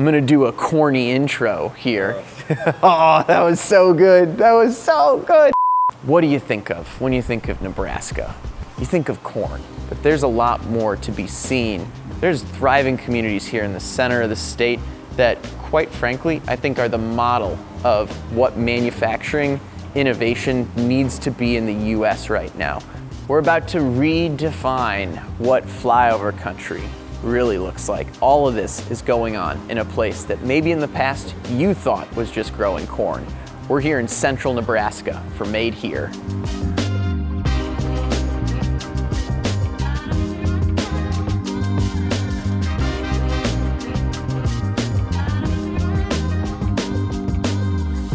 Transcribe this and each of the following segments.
I'm gonna do a corny intro here. Oh, that was so good. That was so good. What do you think of when you think of Nebraska? You think of corn, but there's a lot more to be seen. There's thriving communities here in the center of the state that, quite frankly, I think are the model of what manufacturing innovation needs to be in the US right now. We're about to redefine what flyover country really looks like. All of this is going on in a place that maybe in the past you thought was just growing corn. We're here in central Nebraska for Made Here.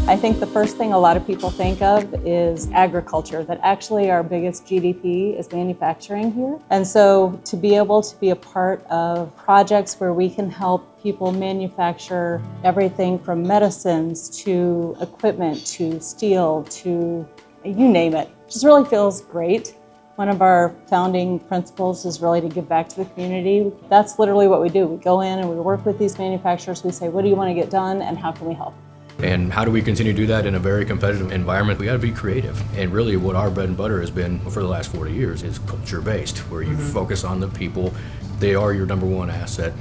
I think the first thing a lot of people think of is agriculture, that actually our biggest GDP is manufacturing here. And so to be able to be a part of projects where we can help people manufacture everything from medicines to equipment to steel to you name it, just really feels great. One of our founding principles is really to give back to the community. That's literally what we do. We go in and we work with these manufacturers. We say, what do you want to get done and how can we help? And how do we continue to do that in a very competitive environment? We got to be creative. And really what our bread and butter has been for the last 40 years is culture-based, where you focus on the people. They are your number one asset.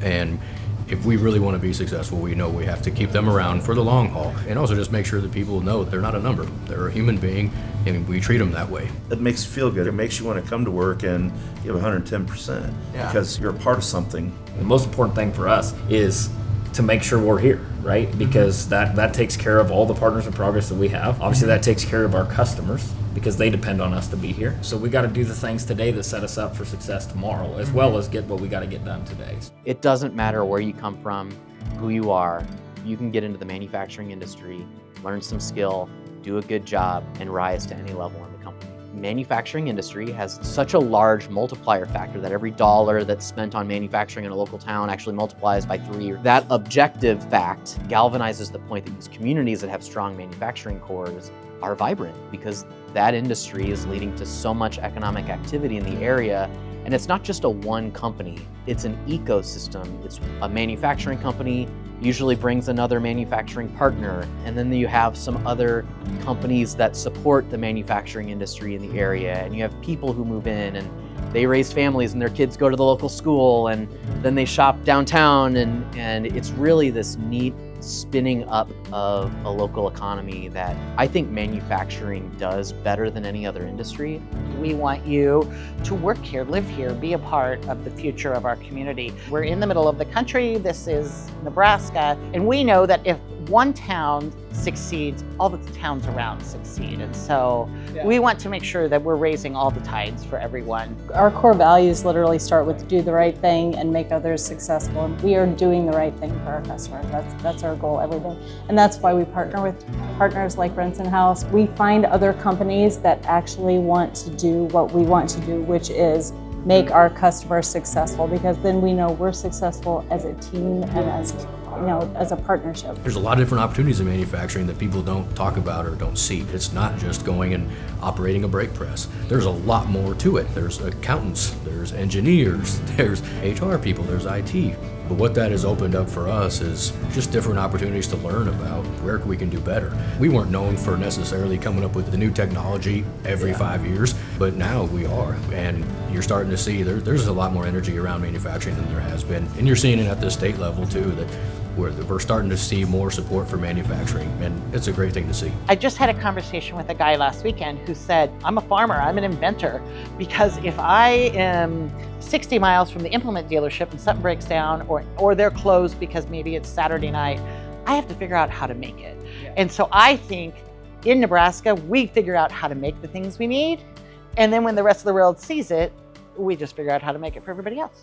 And if we really want to be successful, we know we have to keep them around for the long haul. And also just make sure that people know they're not a number. They're a human being, and we treat them that way. It makes you feel good. It makes you want to come to work and give 110% because you're a part of something. The most important thing for us is to make sure we're here, right? Because that takes care of all the partners in progress that we have. Obviously that takes care of our customers because they depend on us to be here. So we got to do the things today that set us up for success tomorrow, as well as get what we got to get done today. It doesn't matter where you come from, who you are, you can get into the manufacturing industry, learn some skill, do a good job, and rise to any level in the company. Manufacturing industry has such a large multiplier factor that every dollar that's spent on manufacturing in a local town actually multiplies by 3. That objective fact galvanizes the point that these communities that have strong manufacturing cores are vibrant because that industry is leading to so much economic activity in the area. And it's not just a one company, it's an ecosystem. It's a manufacturing company usually brings another manufacturing partner, and then you have some other companies that support the manufacturing industry in the area, and you have people who move in and they raise families and their kids go to the local school and then they shop downtown, and it's really this neat spinning up of a local economy that I think manufacturing does better than any other industry. We want you to work here, live here, be a part of the future of our community. We're in the middle of the country. This is Nebraska, and we know that if one town succeeds, all the towns around succeed. And so we want to make sure that we're raising all the tides for everyone. Our core values literally start with do the right thing and make others successful. And we are doing the right thing for our customers. That's our goal every day. And that's why we partner with partners like Renson House. We find other companies that actually want to do what we want to do, which is make our customers successful, because then we know we're successful as a team and as a partnership. There's a lot of different opportunities in manufacturing that people don't talk about or don't see. It's not just going and operating a brake press. There's a lot more to it. There's accountants, there's engineers, there's HR people, there's IT. But what that has opened up for us is just different opportunities to learn about where we can do better. We weren't known for necessarily coming up with the new technology every 5 years, but now we are. And you're starting to see there's a lot more energy around manufacturing than there has been. And you're seeing it at the state level too, that we're starting to see more support for manufacturing, and it's a great thing to see. I just had a conversation with a guy last weekend who said, I'm a farmer, I'm an inventor, because if I am 60 miles from the implement dealership and something breaks down or they're closed because maybe it's Saturday night, I have to figure out how to make it. And so I think in Nebraska, we figure out how to make the things we need, and then when the rest of the world sees it, we just figure out how to make it for everybody else.